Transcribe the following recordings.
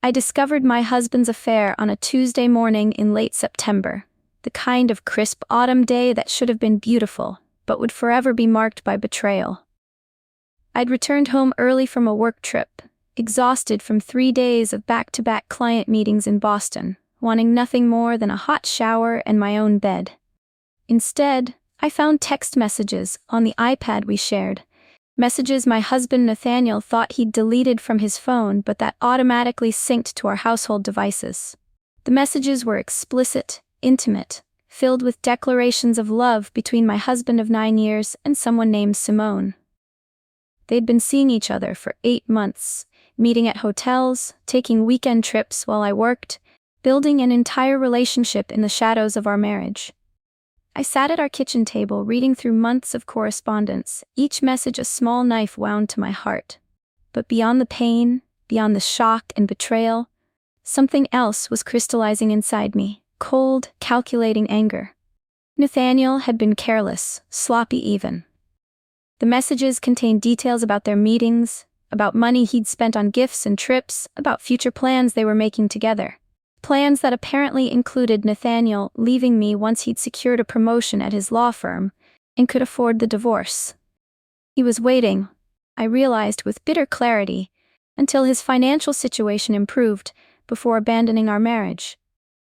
I discovered my husband's affair on a Tuesday morning in late September, the kind of crisp autumn day that should have been beautiful, but would forever be marked by betrayal. I'd returned home early from a work trip, exhausted from 3 days of back-to-back client meetings in Boston, wanting nothing more than a hot shower and my own bed. Instead, I found text messages on the iPad we shared, messages my husband Nathaniel thought he'd deleted from his phone but that automatically synced to our household devices. The messages were explicit, intimate, filled with declarations of love between my husband of 9 years and someone named Simone. They'd been seeing each other for 8 months, meeting at hotels, taking weekend trips while I worked, building an entire relationship in the shadows of our marriage. I sat at our kitchen table reading through months of correspondence, each message a small knife wound to my heart. But beyond the pain, beyond the shock and betrayal, something else was crystallizing inside me, cold, calculating anger. Nathaniel had been careless, sloppy even. The messages contained details about their meetings, about money he'd spent on gifts and trips, about future plans they were making together. Plans that apparently included Nathaniel leaving me once he'd secured a promotion at his law firm and could afford the divorce. He was waiting, I realized with bitter clarity, until his financial situation improved before abandoning our marriage.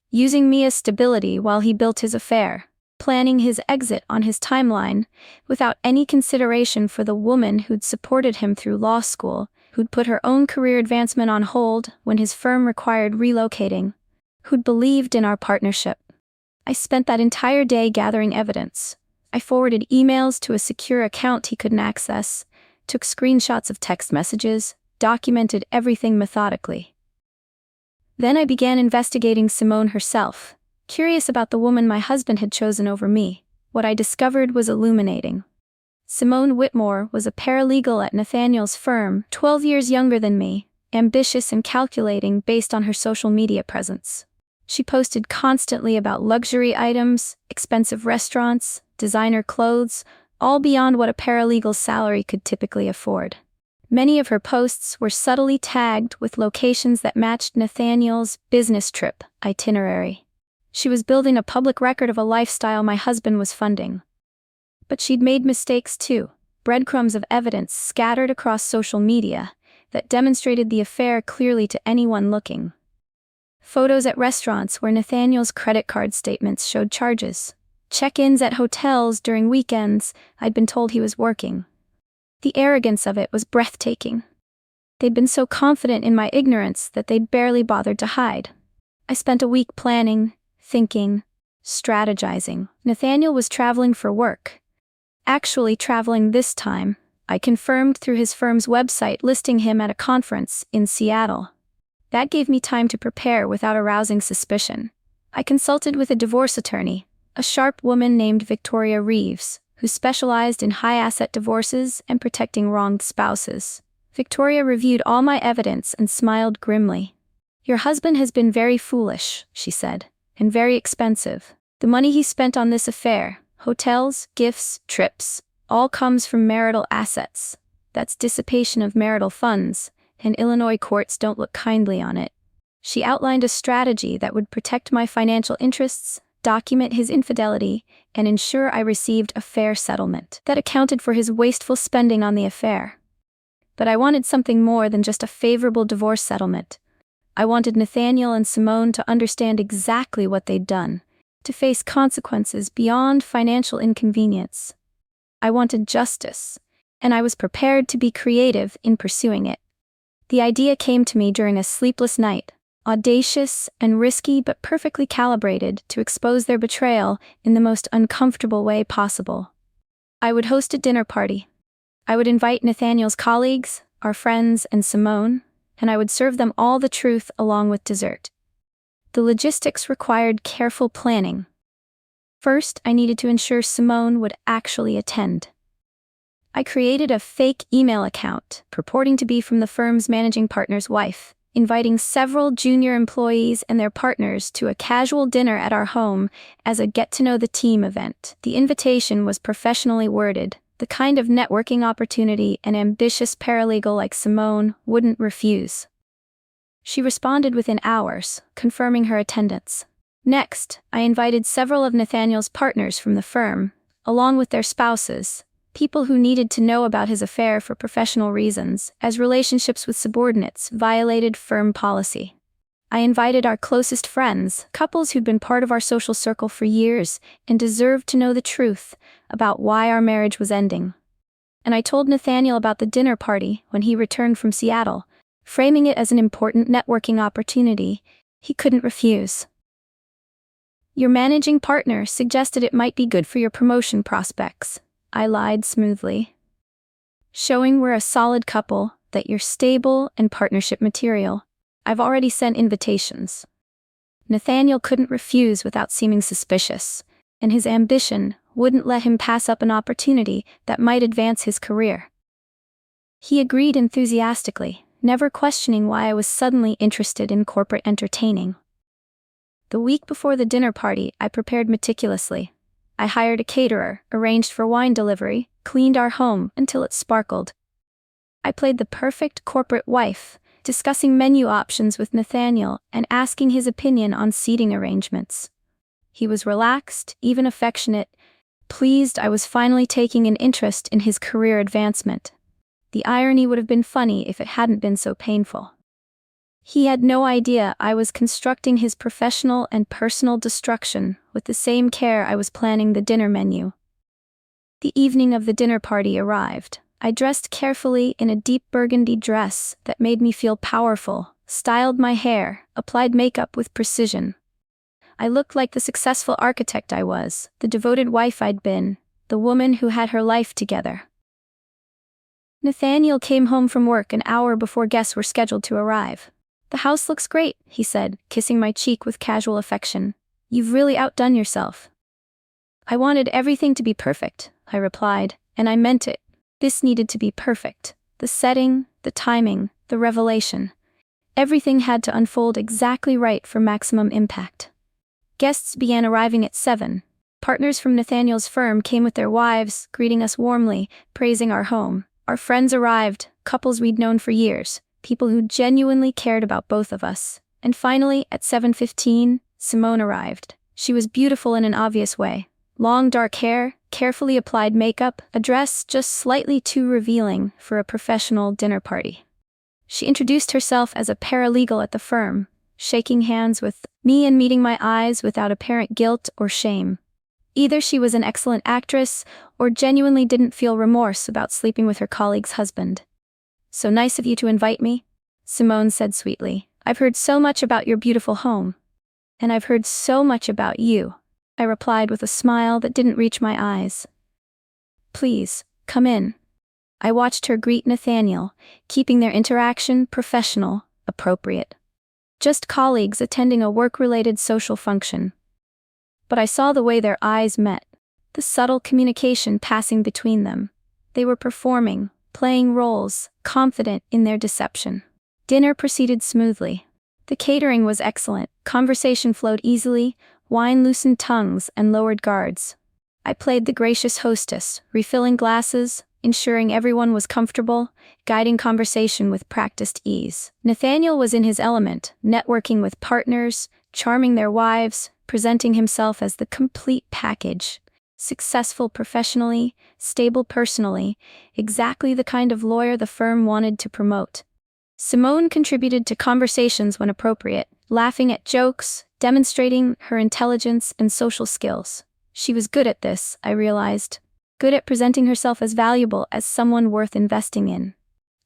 Using me as stability while he built his affair, planning his exit on his timeline without any consideration for the woman who'd supported him through law school, who'd put her own career advancement on hold when his firm required relocating, who'd believed in our partnership. I spent that entire day gathering evidence. I forwarded emails to a secure account he couldn't access, took screenshots of text messages, documented everything methodically. Then I began investigating Simone herself, curious about the woman my husband had chosen over me. What I discovered was illuminating. Simone Whitmore was a paralegal at Nathaniel's firm, 12 years younger than me, ambitious and calculating based on her social media presence. She posted constantly about luxury items, expensive restaurants, designer clothes, all beyond what a paralegal's salary could typically afford. Many of her posts were subtly tagged with locations that matched Nathaniel's business trip itinerary. She was building a public record of a lifestyle my husband was funding. But she'd made mistakes too, breadcrumbs of evidence scattered across social media that demonstrated the affair clearly to anyone looking. Photos at restaurants where Nathaniel's credit card statements showed charges. Check-ins at hotels during weekends I'd been told he was working. The arrogance of it was breathtaking. They'd been so confident in my ignorance that they'd barely bothered to hide. I spent a week planning, thinking, strategizing. Nathaniel was traveling for work. Actually traveling this time, I confirmed through his firm's website listing him at a conference in Seattle. That gave me time to prepare without arousing suspicion. I consulted with a divorce attorney, a sharp woman named Victoria Reeves, who specialized in high-asset divorces and protecting wronged spouses. Victoria reviewed all my evidence and smiled grimly. "Your husband has been very foolish," she said, "and very expensive. The money he spent on this affair, hotels, gifts, trips, all comes from marital assets. That's dissipation of marital funds, and Illinois courts don't look kindly on it." She outlined a strategy that would protect my financial interests, document his infidelity, and ensure I received a fair settlement that accounted for his wasteful spending on the affair. But I wanted something more than just a favorable divorce settlement. I wanted Nathaniel and Simone to understand exactly what they'd done, to face consequences beyond financial inconvenience. I wanted justice, and I was prepared to be creative in pursuing it. The idea came to me during a sleepless night, audacious and risky but perfectly calibrated to expose their betrayal in the most uncomfortable way possible. I would host a dinner party. I would invite Nathaniel's colleagues, our friends, and Simone, and I would serve them all the truth along with dessert. The logistics required careful planning. First, I needed to ensure Simone would actually attend. I created a fake email account, purporting to be from the firm's managing partner's wife, inviting several junior employees and their partners to a casual dinner at our home as a get-to-know-the-team event. The invitation was professionally worded, the kind of networking opportunity an ambitious paralegal like Simone wouldn't refuse. She responded within hours, confirming her attendance. Next, I invited several of Nathaniel's partners from the firm, along with their spouses, people who needed to know about his affair for professional reasons, as relationships with subordinates violated firm policy. I invited our closest friends, couples who'd been part of our social circle for years and deserved to know the truth about why our marriage was ending. And I told Nathaniel about the dinner party when he returned from Seattle, framing it as an important networking opportunity he couldn't refuse. Your managing partner suggested it might be good for your promotion prospects, I lied smoothly. Showing we're a solid couple, that you're stable and partnership material. I've already sent invitations. Nathaniel couldn't refuse without seeming suspicious, and his ambition wouldn't let him pass up an opportunity that might advance his career. He agreed enthusiastically, never questioning why I was suddenly interested in corporate entertaining. The week before the dinner party, I prepared meticulously. I hired a caterer, arranged for wine delivery, cleaned our home until it sparkled. I played the perfect corporate wife, discussing menu options with Nathaniel and asking his opinion on seating arrangements. He was relaxed, even affectionate, pleased I was finally taking an interest in his career advancement. The irony would have been funny if it hadn't been so painful. He had no idea I was constructing his professional and personal destruction with the same care I was planning the dinner menu. The evening of the dinner party arrived. I dressed carefully in a deep burgundy dress that made me feel powerful, styled my hair, applied makeup with precision. I looked like the successful architect I was, the devoted wife I'd been, the woman who had her life together. Nathaniel came home from work an hour before guests were scheduled to arrive. "The house looks great," he said, kissing my cheek with casual affection. "You've really outdone yourself." "I wanted everything to be perfect," I replied, and I meant it. This needed to be perfect. The setting, the timing, the revelation. Everything had to unfold exactly right for maximum impact. Guests began arriving at 7. Partners from Nathaniel's firm came with their wives, greeting us warmly, praising our home. Our friends arrived, couples we'd known for years, people who genuinely cared about both of us. And finally, at 7:15, Simone arrived. She was beautiful in an obvious way. Long dark hair, carefully applied makeup, a dress just slightly too revealing for a professional dinner party. She introduced herself as a paralegal at the firm, shaking hands with me and meeting my eyes without apparent guilt or shame. Either she was an excellent actress or genuinely didn't feel remorse about sleeping with her colleague's husband. "So nice of you to invite me," Simone said sweetly. "I've heard so much about your beautiful home." "And I've heard so much about you," I replied with a smile that didn't reach my eyes. "Please, come in." I watched her greet Nathaniel, keeping their interaction professional, appropriate. Just colleagues attending a work-related social function. But I saw the way their eyes met, the subtle communication passing between them. They were performing, playing roles, confident in their deception. Dinner proceeded smoothly. The catering was excellent, conversation flowed easily, wine loosened tongues and lowered guards. I played the gracious hostess, refilling glasses, ensuring everyone was comfortable, guiding conversation with practiced ease. Nathaniel was in his element, networking with partners, charming their wives, presenting himself as the complete package. Successful professionally, stable personally, exactly the kind of lawyer the firm wanted to promote. Simone contributed to conversations when appropriate, laughing at jokes, demonstrating her intelligence and social skills. She was good at this, I realized. Good at presenting herself as valuable as someone worth investing in.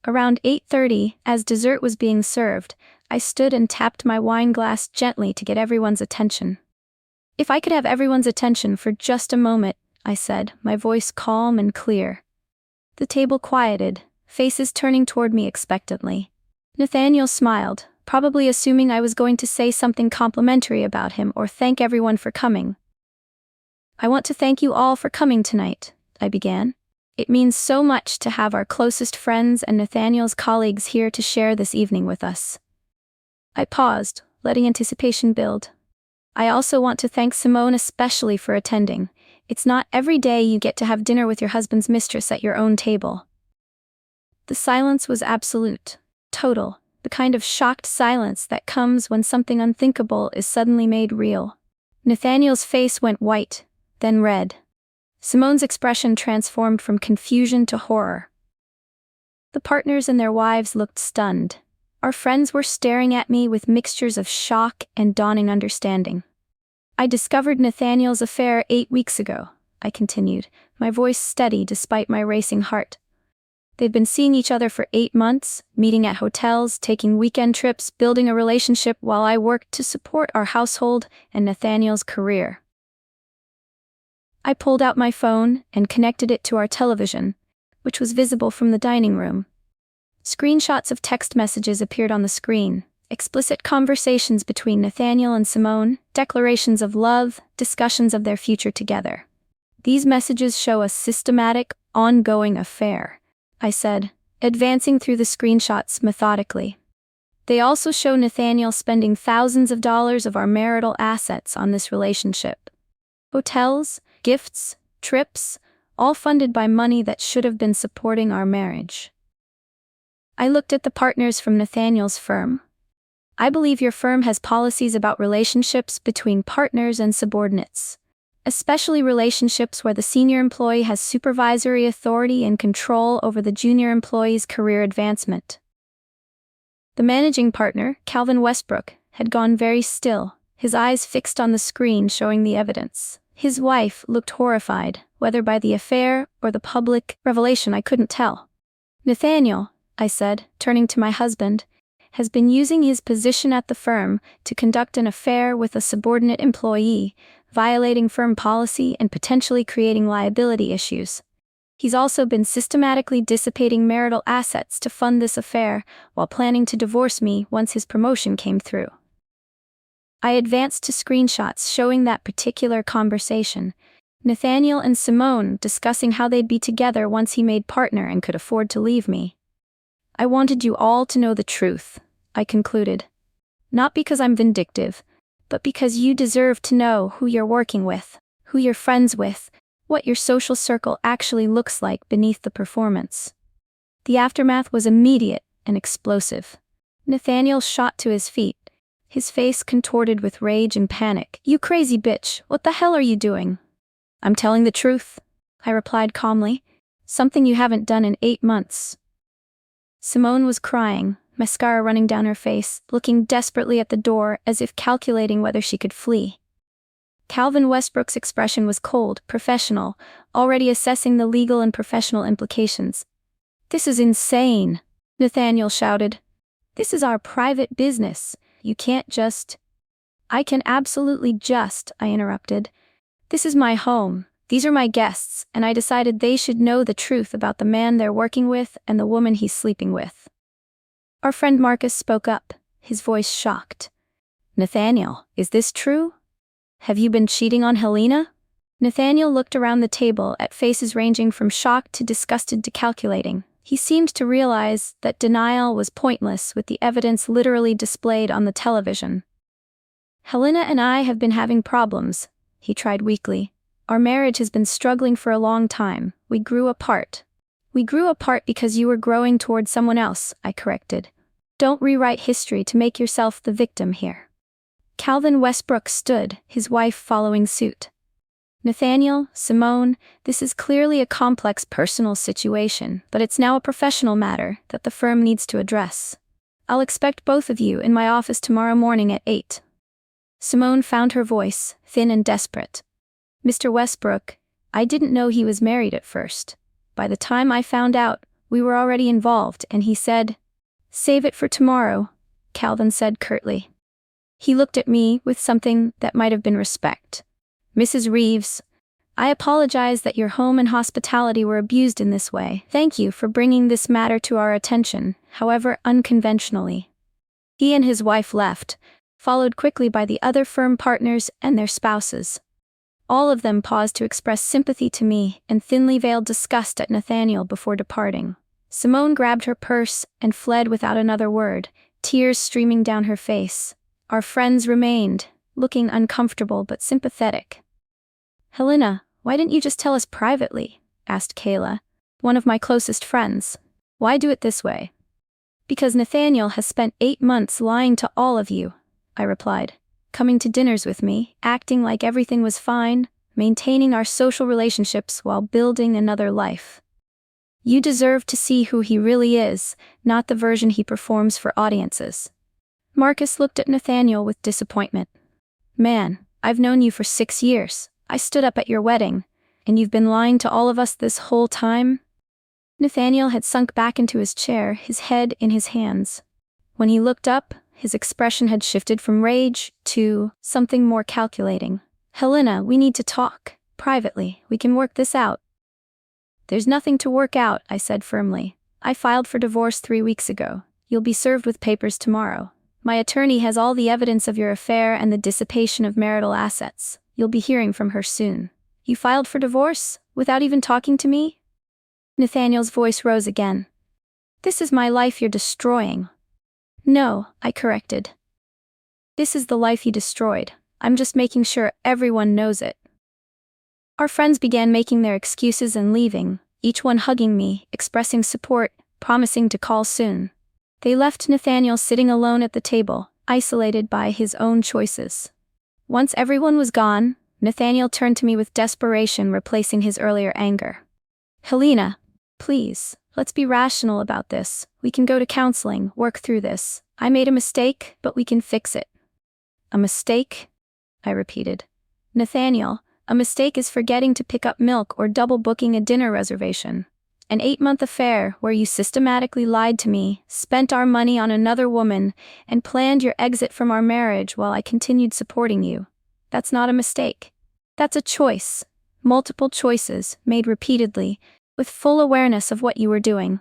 Around 8:30, as dessert was being served, I stood and tapped my wine glass gently to get everyone's attention. "If I could have everyone's attention for just a moment," I said, my voice calm and clear. The table quieted, faces turning toward me expectantly. Nathaniel smiled, probably assuming I was going to say something complimentary about him or thank everyone for coming. "I want to thank you all for coming tonight," I began. "It means so much to have our closest friends and Nathaniel's colleagues here to share this evening with us." I paused, letting anticipation build. "I also want to thank Simone especially for attending. It's not every day you get to have dinner with your husband's mistress at your own table." The silence was absolute, total. the kind of shocked silence that comes when something unthinkable is suddenly made real. Nathaniel's face went white, then red. Simone's expression transformed from confusion to horror. The partners and their wives looked stunned. Our friends were staring at me with mixtures of shock and dawning understanding. I discovered Nathaniel's affair 8 weeks ago, I continued, my voice steady despite my racing heart. They'd been seeing each other for 8 months, meeting at hotels, taking weekend trips, building a relationship while I worked to support our household and Nathaniel's career. I pulled out my phone and connected it to our television, which was visible from the dining room. Screenshots of text messages appeared on the screen, explicit conversations between Nathaniel and Simone, declarations of love, discussions of their future together. These messages show a systematic, ongoing affair, I said, advancing through the screenshots methodically. They also show Nathaniel spending thousands of dollars of our marital assets on this relationship. Hotels, gifts, trips, all funded by money that should have been supporting our marriage. I looked at the partners from Nathaniel's firm. I believe your firm has policies about relationships between partners and subordinates, especially relationships where the senior employee has supervisory authority and control over the junior employee's career advancement. The managing partner, Calvin Westbrook, had gone very still, his eyes fixed on the screen showing the evidence. His wife looked horrified, whether by the affair or the public revelation I couldn't tell. Nathaniel, I said, turning to my husband, has been using his position at the firm to conduct an affair with a subordinate employee, violating firm policy and potentially creating liability issues. He's also been systematically dissipating marital assets to fund this affair while planning to divorce me once his promotion came through. I advanced to screenshots showing that particular conversation, Nathaniel and Simone discussing how they'd be together once he made partner and could afford to leave me. I wanted you all to know the truth, I concluded. Not because I'm vindictive, but because you deserve to know who you're working with, who you're friends with, what your social circle actually looks like beneath the performance. The aftermath was immediate and explosive. Nathaniel shot to his feet, his face contorted with rage and panic. "You crazy bitch, what the hell are you doing?" "I'm telling the truth," I replied calmly. "Something you haven't done in 8 months." Simone was crying, mascara running down her face, looking desperately at the door as if calculating whether she could flee. Calvin Westbrook's expression was cold, professional, already assessing the legal and professional implications. "This is insane," Nathaniel shouted. "This is our private business. You can't just—" "I can absolutely just," I interrupted. "This is my home. These are my guests, and I decided they should know the truth about the man they're working with and the woman he's sleeping with." Our friend Marcus spoke up, his voice shocked. "Nathaniel, is this true? Have you been cheating on Helena?" Nathaniel looked around the table at faces ranging from shocked to disgusted to calculating. He seemed to realize that denial was pointless with the evidence literally displayed on the television. "Helena and I have been having problems," he tried weakly. "Our marriage has been struggling for a long time. We grew apart." "We grew apart because you were growing toward someone else," I corrected. "Don't rewrite history to make yourself the victim here." Calvin Westbrook stood, his wife following suit. "Nathaniel, Simone, this is clearly a complex personal situation, but it's now a professional matter that the firm needs to address. I'll expect both of you in my office tomorrow morning at 8. Simone found her voice, thin and desperate. "Mr. Westbrook, I didn't know he was married at first. By the time I found out, we were already involved, and he said—" "Save it for tomorrow," Calvin said curtly. He looked at me with something that might have been respect. "Mrs. Reeves, I apologize that your home and hospitality were abused in this way. Thank you for bringing this matter to our attention, however unconventionally." He and his wife left, followed quickly by the other firm partners and their spouses. All of them paused to express sympathy to me and thinly veiled disgust at Nathaniel before departing. Simone grabbed her purse and fled without another word, tears streaming down her face. Our friends remained, looking uncomfortable but sympathetic. "Helena, why didn't you just tell us privately?" asked Kayla, one of my closest friends. "Why do it this way?" Because Nathaniel has spent 8 months lying to all of you, I replied. Coming to dinners with me, acting like everything was fine, maintaining our social relationships while building another life. You deserve to see who he really is, not the version he performs for audiences. Marcus looked at Nathaniel with disappointment. Man, I've known you for 6 years. I stood up at your wedding, and you've been lying to all of us this whole time? Nathaniel had sunk back into his chair, his head in his hands. When he looked up, his expression had shifted from rage to something more calculating. Helena, we need to talk. Privately, we can work this out. There's nothing to work out, I said firmly. I filed for divorce 3 weeks ago. You'll be served with papers tomorrow. My attorney has all the evidence of your affair and the dissipation of marital assets. You'll be hearing from her soon. You filed for divorce? Without even talking to me? Nathaniel's voice rose again. This is my life you're destroying. No, I corrected. This is the life you destroyed. I'm just making sure everyone knows it. Our friends began making their excuses and leaving, each one hugging me, expressing support, promising to call soon. They left Nathaniel sitting alone at the table, isolated by his own choices. Once everyone was gone, Nathaniel turned to me with desperation, replacing his earlier anger. Helena, please, let's be rational about this. We can go to counseling, work through this. I made a mistake, but we can fix it. A mistake? I repeated. Nathaniel, a mistake is forgetting to pick up milk or double booking a dinner reservation. An 8-month affair where you systematically lied to me, spent our money on another woman, and planned your exit from our marriage while I continued supporting you. That's not a mistake. That's a choice. Multiple choices, made repeatedly, with full awareness of what you were doing.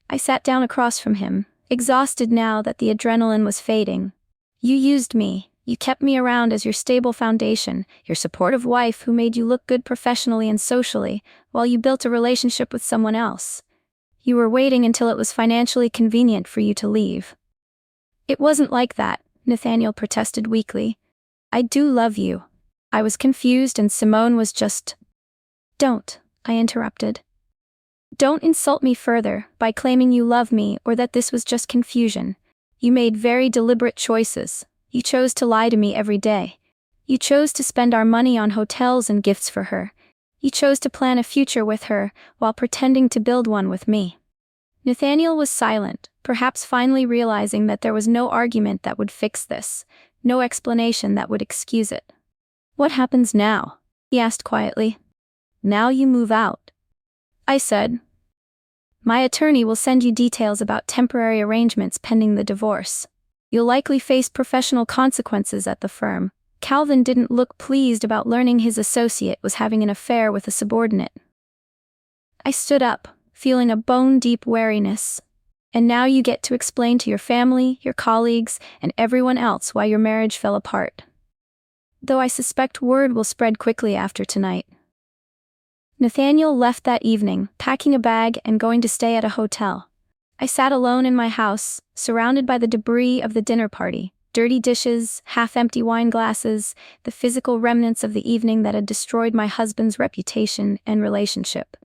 I sat down across from him, exhausted now that the adrenaline was fading. You used me. You kept me around as your stable foundation, your supportive wife who made you look good professionally and socially, while you built a relationship with someone else. You were waiting until it was financially convenient for you to leave. It wasn't like that, Nathaniel protested weakly. I do love you. I was confused and Simone was just... Don't, I interrupted. Don't insult me further by claiming you love me or that this was just confusion. You made very deliberate choices. You chose to lie to me every day. You chose to spend our money on hotels and gifts for her. You chose to plan a future with her while pretending to build one with me. Nathaniel was silent, perhaps finally realizing that there was no argument that would fix this, no explanation that would excuse it. What happens now? He asked quietly. Now you move out. I said. My attorney will send you details about temporary arrangements pending the divorce. You'll likely face professional consequences at the firm. Calvin didn't look pleased about learning his associate was having an affair with a subordinate. I stood up, feeling a bone-deep wariness. And now you get to explain to your family, your colleagues, and everyone else why your marriage fell apart. Though I suspect word will spread quickly after tonight. Nathaniel left that evening, packing a bag and going to stay at a hotel. I sat alone in my house, surrounded by the debris of the dinner party, dirty dishes, half-empty wine glasses, the physical remnants of the evening that had destroyed my husband's reputation and relationship.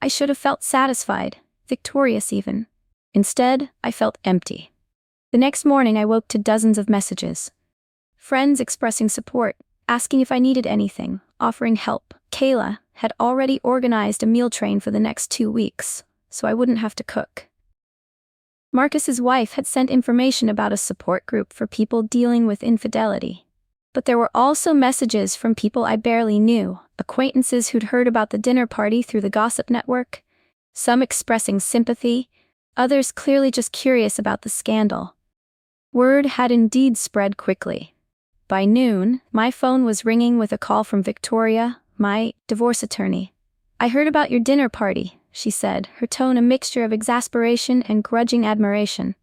I should have felt satisfied, victorious even. Instead, I felt empty. The next morning I woke to dozens of messages. Friends expressing support, asking if I needed anything, offering help. Kayla had already organized a meal train for the next 2 weeks, so I wouldn't have to cook. Marcus's wife had sent information about a support group for people dealing with infidelity. But there were also messages from people I barely knew, acquaintances who'd heard about the dinner party through the gossip network, some expressing sympathy, others clearly just curious about the scandal. Word had indeed spread quickly. By noon, my phone was ringing with a call from Victoria, my divorce attorney. I heard about your dinner party, she said, her tone a mixture of exasperation and grudging admiration.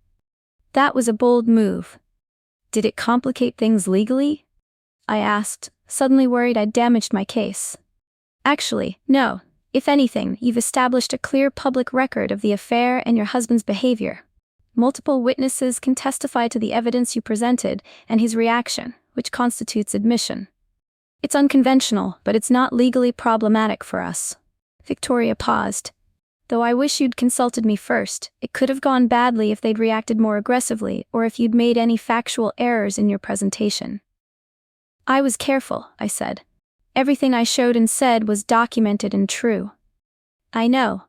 That was a bold move. Did it complicate things legally? I asked, suddenly worried I'd damaged my case. Actually, no. If anything, you've established a clear public record of the affair and your husband's behavior. Multiple witnesses can testify to the evidence you presented and his reaction, which constitutes admission. It's unconventional, but it's not legally problematic for us. Victoria paused. Though I wish you'd consulted me first. It could have gone badly if they'd reacted more aggressively or if you'd made any factual errors in your presentation. I was careful, I said. Everything I showed and said was documented and true. I know.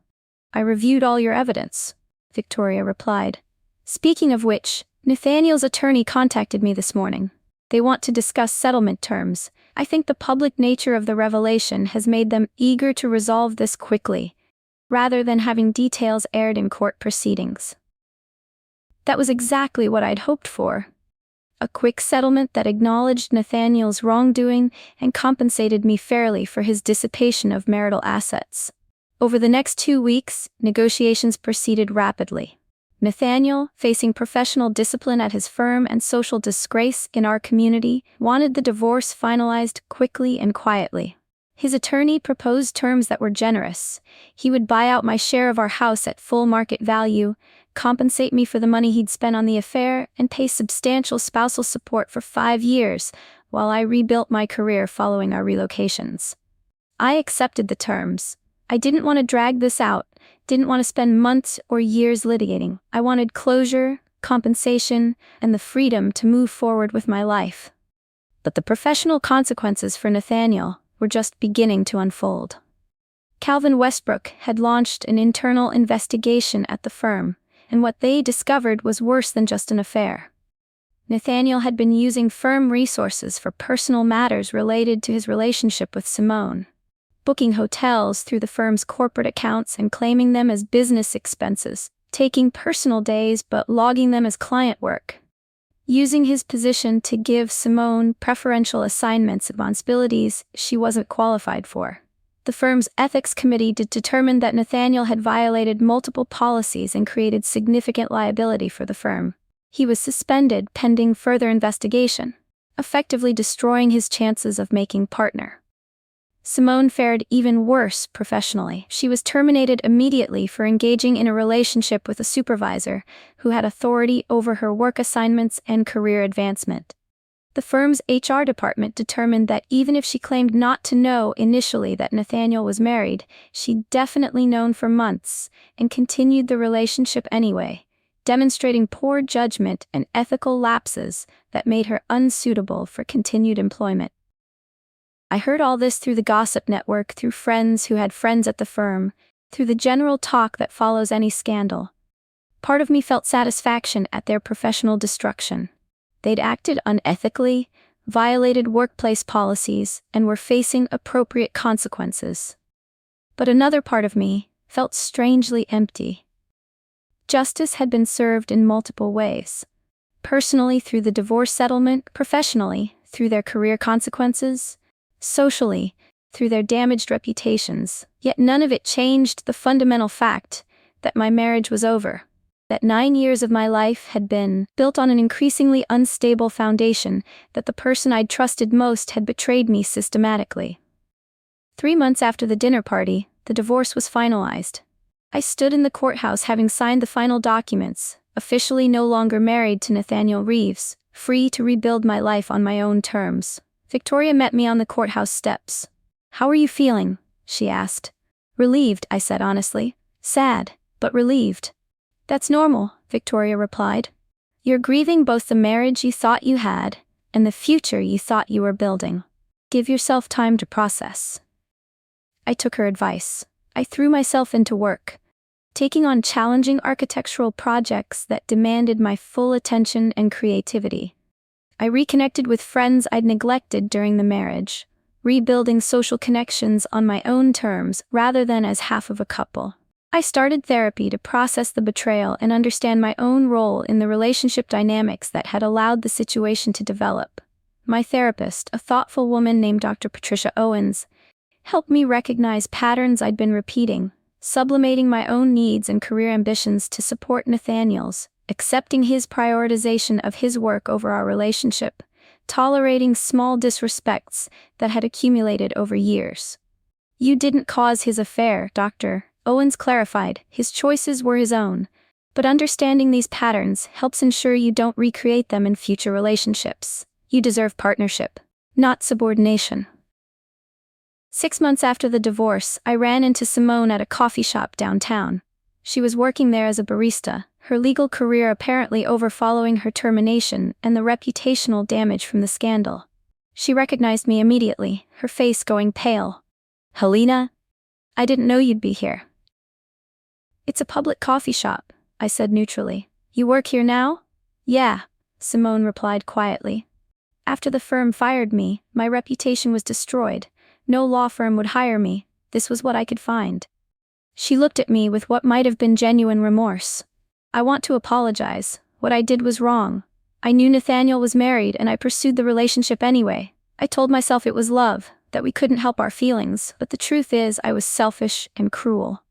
I reviewed all your evidence, Victoria replied. Speaking of which, Nathaniel's attorney contacted me this morning. They want to discuss settlement terms. I think the public nature of the revelation has made them eager to resolve this quickly, rather than having details aired in court proceedings. That was exactly what I'd hoped for. A quick settlement that acknowledged Nathaniel's wrongdoing and compensated me fairly for his dissipation of marital assets. Over the next 2 weeks, negotiations proceeded rapidly. Nathaniel, facing professional discipline at his firm and social disgrace in our community, wanted the divorce finalized quickly and quietly. His attorney proposed terms that were generous. He would buy out my share of our house at full market value, compensate me for the money he'd spent on the affair, and pay substantial spousal support for 5 years while I rebuilt my career following our relocations. I accepted the terms. I didn't want to drag this out, didn't want to spend months or years litigating. I wanted closure, compensation, and the freedom to move forward with my life. But the professional consequences for Nathaniel were just beginning to unfold. Calvin Westbrook had launched an internal investigation at the firm, and what they discovered was worse than just an affair. Nathaniel had been using firm resources for personal matters related to his relationship with Simone, booking hotels through the firm's corporate accounts and claiming them as business expenses, taking personal days but logging them as client work, using his position to give Simone preferential assignments and responsibilities she wasn't qualified for. The firm's ethics committee determined that Nathaniel had violated multiple policies and created significant liability for the firm. He was suspended pending further investigation, effectively destroying his chances of making partner. Simone fared even worse professionally. She was terminated immediately for engaging in a relationship with a supervisor who had authority over her work assignments and career advancement. The firm's HR department determined that even if she claimed not to know initially that Nathaniel was married, she'd definitely known for months and continued the relationship anyway, demonstrating poor judgment and ethical lapses that made her unsuitable for continued employment. I heard all this through the gossip network, through friends who had friends at the firm, through the general talk that follows any scandal. Part of me felt satisfaction at their professional destruction. They'd acted unethically, violated workplace policies, and were facing appropriate consequences. But another part of me felt strangely empty. Justice had been served in multiple ways. Personally, through the divorce settlement; professionally, through their career consequences; socially, through their damaged reputations. Yet none of it changed the fundamental fact that my marriage was over, that 9 years of my life had been built on an increasingly unstable foundation, that the person I'd trusted most had betrayed me systematically. 3 months after the dinner party, the divorce was finalized. I stood in the courthouse having signed the final documents, officially no longer married to Nathaniel Reeves, free to rebuild my life on my own terms. Victoria met me on the courthouse steps. "How are you feeling?" she asked. "Relieved," I said honestly. "Sad, but relieved." "That's normal," Victoria replied. "You're grieving both the marriage you thought you had and the future you thought you were building. Give yourself time to process." I took her advice. I threw myself into work, taking on challenging architectural projects that demanded my full attention and creativity. I reconnected with friends I'd neglected during the marriage, rebuilding social connections on my own terms rather than as half of a couple. I started therapy to process the betrayal and understand my own role in the relationship dynamics that had allowed the situation to develop. My therapist, a thoughtful woman named Dr. Patricia Owens, helped me recognize patterns I'd been repeating, sublimating my own needs and career ambitions to support Nathaniel's, accepting his prioritization of his work over our relationship, tolerating small disrespects that had accumulated over years. "You didn't cause his affair, Dr. Owens clarified. His choices were his own, but understanding these patterns helps ensure you don't recreate them in future relationships. You deserve partnership, not subordination." 6 months after the divorce, I ran into Simone at a coffee shop downtown. She was working there as a barista, her legal career apparently over following her termination and the reputational damage from the scandal. She recognized me immediately, her face going pale. "Helena? I didn't know you'd be here." "It's a public coffee shop," I said neutrally. "You work here now?" "Yeah," Simone replied quietly. "After the firm fired me, my reputation was destroyed. No law firm would hire me. This was what I could find." She looked at me with what might have been genuine remorse. "I want to apologize. What I did was wrong. I knew Nathaniel was married and I pursued the relationship anyway. I told myself it was love, that we couldn't help our feelings, but the truth is I was selfish and cruel."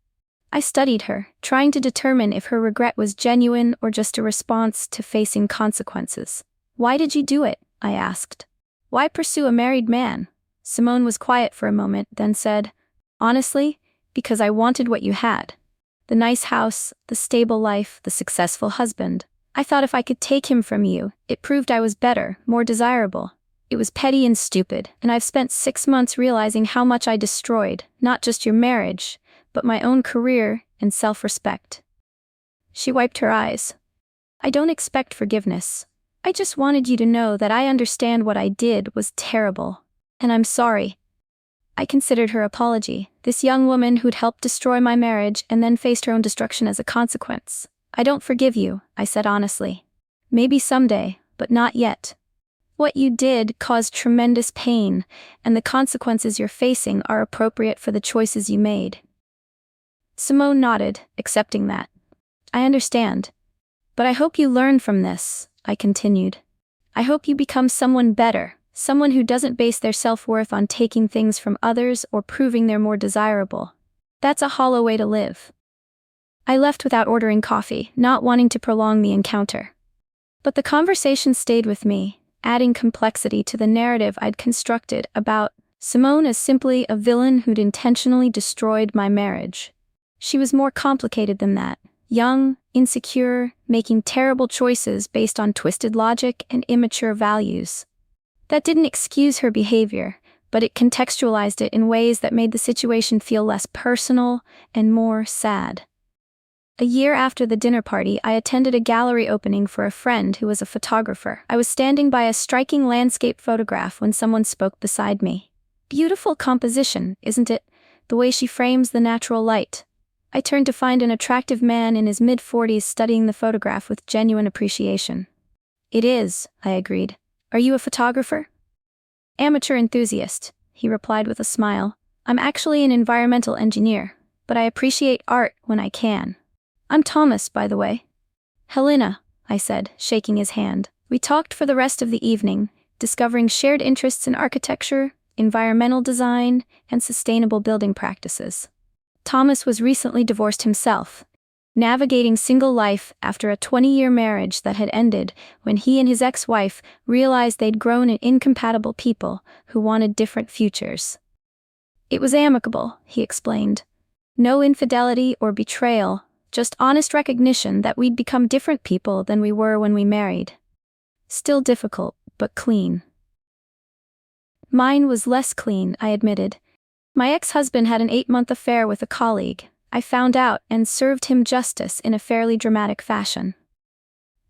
I studied her, trying to determine if her regret was genuine or just a response to facing consequences. "Why did you do it?" I asked. "Why pursue a married man?" Simone was quiet for a moment, then said, "Honestly, because I wanted what you had. The nice house, the stable life, the successful husband. I thought if I could take him from you, it proved I was better, more desirable. It was petty and stupid, and I've spent 6 months realizing how much I destroyed, not just your marriage, but my own career and self-respect." She wiped her eyes. "I don't expect forgiveness. I just wanted you to know that I understand what I did was terrible. And I'm sorry." I considered her apology, this young woman who'd helped destroy my marriage and then faced her own destruction as a consequence. "I don't forgive you," I said honestly. "Maybe someday, but not yet. What you did caused tremendous pain, and the consequences you're facing are appropriate for the choices you made." Simone nodded, accepting that. "I understand. But I hope you learn from this," I continued. "I hope you become someone better. Someone who doesn't base their self-worth on taking things from others or proving they're more desirable. That's a hollow way to live." I left without ordering coffee, not wanting to prolong the encounter. But the conversation stayed with me, adding complexity to the narrative I'd constructed about Simone as simply a villain who'd intentionally destroyed my marriage. She was more complicated than that. Young, insecure, making terrible choices based on twisted logic and immature values. That didn't excuse her behavior, but it contextualized it in ways that made the situation feel less personal and more sad. A year after the dinner party, I attended a gallery opening for a friend who was a photographer. I was standing by a striking landscape photograph when someone spoke beside me. "Beautiful composition, isn't it? The way she frames the natural light." I turned to find an attractive man in his mid-40s studying the photograph with genuine appreciation. "It is," I agreed. "Are you a photographer?" "Amateur enthusiast," he replied with a smile. "I'm actually an environmental engineer, but I appreciate art when I can." "I'm Thomas, by the way." "Helena," I said, shaking his hand. We talked for the rest of the evening, discovering shared interests in architecture, environmental design, and sustainable building practices. Thomas was recently divorced himself, navigating single life after a 20-year marriage that had ended when he and his ex-wife realized they'd grown in incompatible people who wanted different futures. "It was amicable," he explained. "No infidelity or betrayal, just honest recognition that we'd become different people than we were when we married. Still difficult, but clean." Mine was less clean, I admitted. My ex-husband had an 8-month affair with a colleague. I found out and served him justice in a fairly dramatic fashion.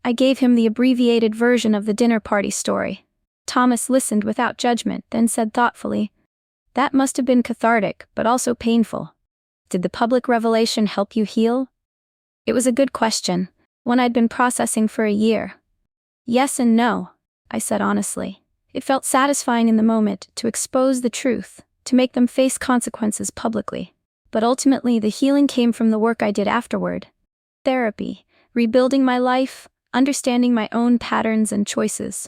I gave him the abbreviated version of the dinner party story. Thomas listened without judgment, then said thoughtfully, "That must have been cathartic, but also painful. Did the public revelation help you heal?" It was a good question, one I'd been processing for a year. "Yes and no," I said honestly. It felt satisfying in the moment to expose the truth, to make them face consequences publicly. But ultimately the healing came from the work I did afterward. Therapy, rebuilding my life, understanding my own patterns and choices.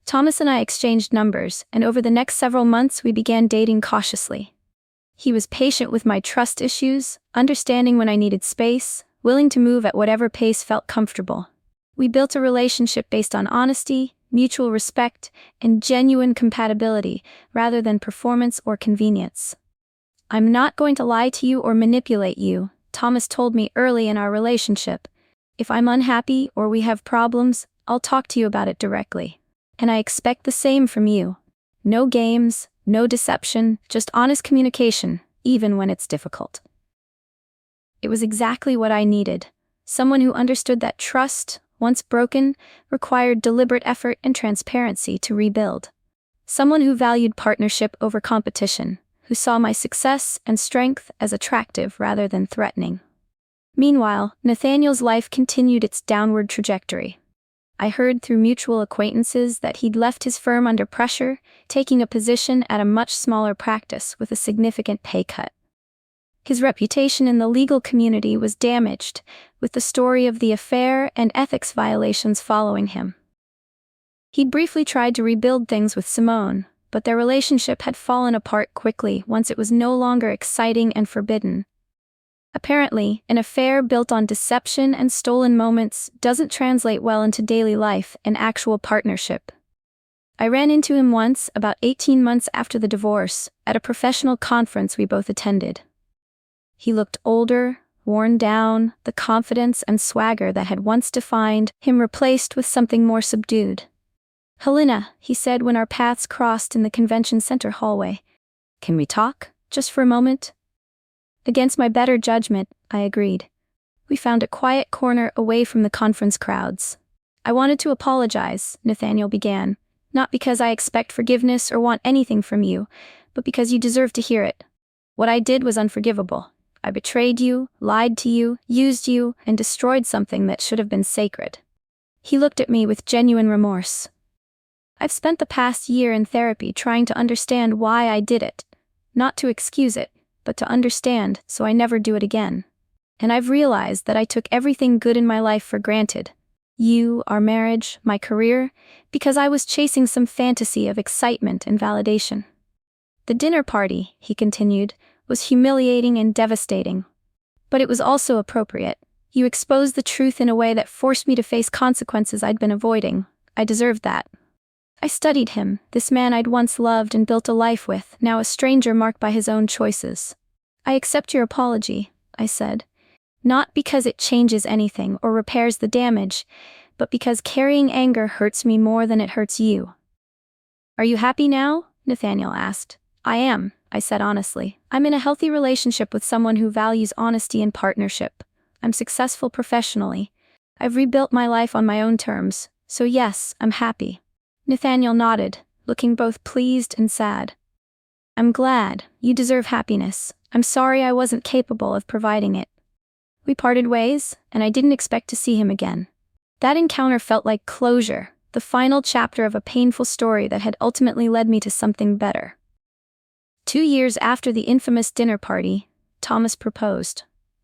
Thomas and I exchanged numbers, and over the next several months we began dating cautiously. He was patient with my trust issues, understanding when I needed space, willing to move at whatever pace felt comfortable. We built a relationship based on honesty, mutual respect, and genuine compatibility, rather than performance or convenience. "I'm not going to lie to you or manipulate you," Thomas told me early in our relationship. "If I'm unhappy or we have problems, I'll talk to you about it directly. And I expect the same from you. No games, No deception, just honest communication, even when it's difficult. It was exactly what I needed. Someone who understood that trust, once broken, required deliberate effort and transparency to rebuild. Someone who valued partnership over competition, who saw my success and strength as attractive rather than threatening. Meanwhile, Nathaniel's life continued its downward trajectory. I heard through mutual acquaintances that he'd left his firm under pressure, taking a position at a much smaller practice with a significant pay cut. His reputation in the legal community was damaged, with the story of the affair and ethics violations following him. He'd briefly tried to rebuild things with Simone, but their relationship had fallen apart quickly once it was no longer exciting and forbidden. Apparently, an affair built on deception and stolen moments doesn't translate well into daily life and actual partnership. I ran into him once, about 18 months after the divorce, at a professional conference we both attended. He looked older, worn down, the confidence and swagger that had once defined him replaced with something more subdued. "Helena," he said when our paths crossed in the convention center hallway. "Can we talk, just for a moment?" Against my better judgment, I agreed. We found a quiet corner away from the conference crowds. "I wanted to apologize," Nathaniel began, "not because I expect forgiveness or want anything from you, but because you deserve to hear it. What I did was unforgivable. I betrayed you, lied to you, used you, and destroyed something that should have been sacred." He looked at me with genuine remorse. "I've spent the past year in therapy trying to understand why I did it. Not to excuse it, but to understand so I never do it again. And I've realized that I took everything good in my life for granted. You, our marriage, my career, because I was chasing some fantasy of excitement and validation. The dinner party," he continued, "was humiliating and devastating. But it was also appropriate. You exposed the truth in a way that forced me to face consequences I'd been avoiding. I deserved that. I studied him, this man I'd once loved and built a life with, now a stranger marked by his own choices. I accept your apology," I said. "Not because it changes anything or repairs the damage, but because carrying anger hurts me more than it hurts you." "Are you happy now?" Nathaniel asked. "I am," I said honestly. "I'm in a healthy relationship with someone who values honesty and partnership. I'm successful professionally. I've rebuilt my life on my own terms, so yes, I'm happy." Nathaniel nodded, looking both pleased and sad. "I'm glad. You deserve happiness. I'm sorry I wasn't capable of providing it." We parted ways, and I didn't expect to see him again. That encounter felt like closure, the final chapter of a painful story that had ultimately led me to something better. 2 years after the infamous dinner party, Thomas proposed.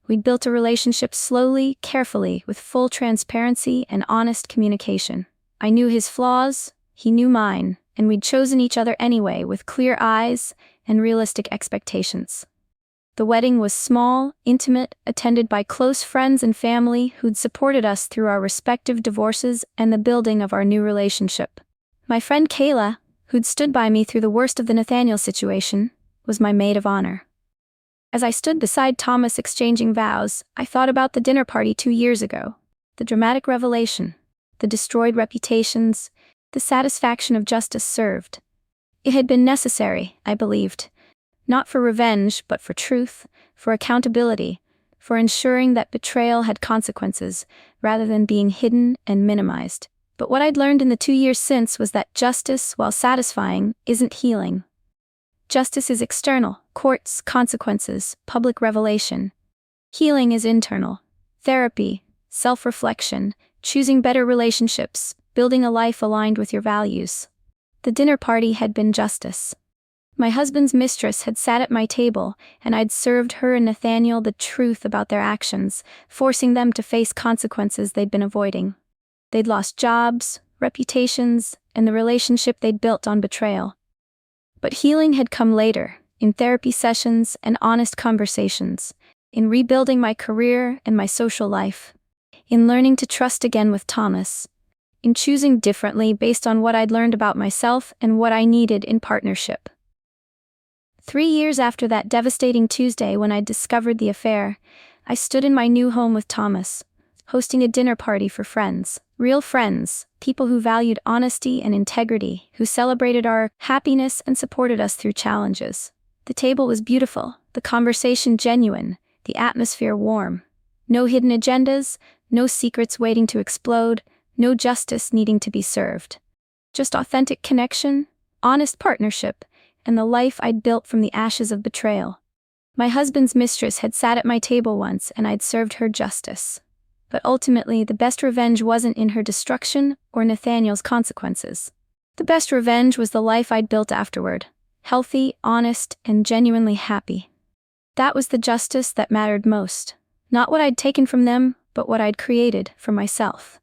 We'd built a relationship slowly, carefully, with full transparency and honest communication. I knew his flaws, he knew mine, and we'd chosen each other anyway with clear eyes and realistic expectations. The wedding was small, intimate, attended by close friends and family who'd supported us through our respective divorces and the building of our new relationship. My friend Kayla, who'd stood by me through the worst of the Nathaniel situation, was my maid of honor. As I stood beside Thomas exchanging vows, I thought about the dinner party 2 years ago, the dramatic revelation, the destroyed reputations, the satisfaction of justice served. It had been necessary, I believed, not for revenge, but for truth, for accountability, for ensuring that betrayal had consequences, rather than being hidden and minimized. But what I'd learned in the 2 years since was that justice, while satisfying, isn't healing. Justice is external, courts, consequences, public revelation. Healing is internal. Therapy, self-reflection, choosing better relationships, building a life aligned with your values. The dinner party had been justice. My husband's mistress had sat at my table, and I'd served her and Nathaniel the truth about their actions, forcing them to face consequences they'd been avoiding. They'd lost jobs, reputations, and the relationship they'd built on betrayal. But healing had come later, in therapy sessions and honest conversations, in rebuilding my career and my social life, in learning to trust again with Thomas, in choosing differently based on what I'd learned about myself and what I needed in partnership. 3 years after that devastating Tuesday when I'd discovered the affair, I stood in my new home with Thomas, hosting a dinner party for friends, real friends, People who valued honesty and integrity, who celebrated our happiness and supported us through challenges. The table was beautiful, the conversation genuine, the atmosphere warm. No hidden agendas, no secrets waiting to explode, no justice needing to be served. Just authentic connection, honest partnership, and the life I'd built from the ashes of betrayal. My husband's mistress had sat at my table once and I'd served her justice. But ultimately, the best revenge wasn't in her destruction or Nathaniel's consequences. The best revenge was the life I'd built afterward, healthy, honest, and genuinely happy. That was the justice that mattered most. Not what I'd taken from them, but what I'd created for myself.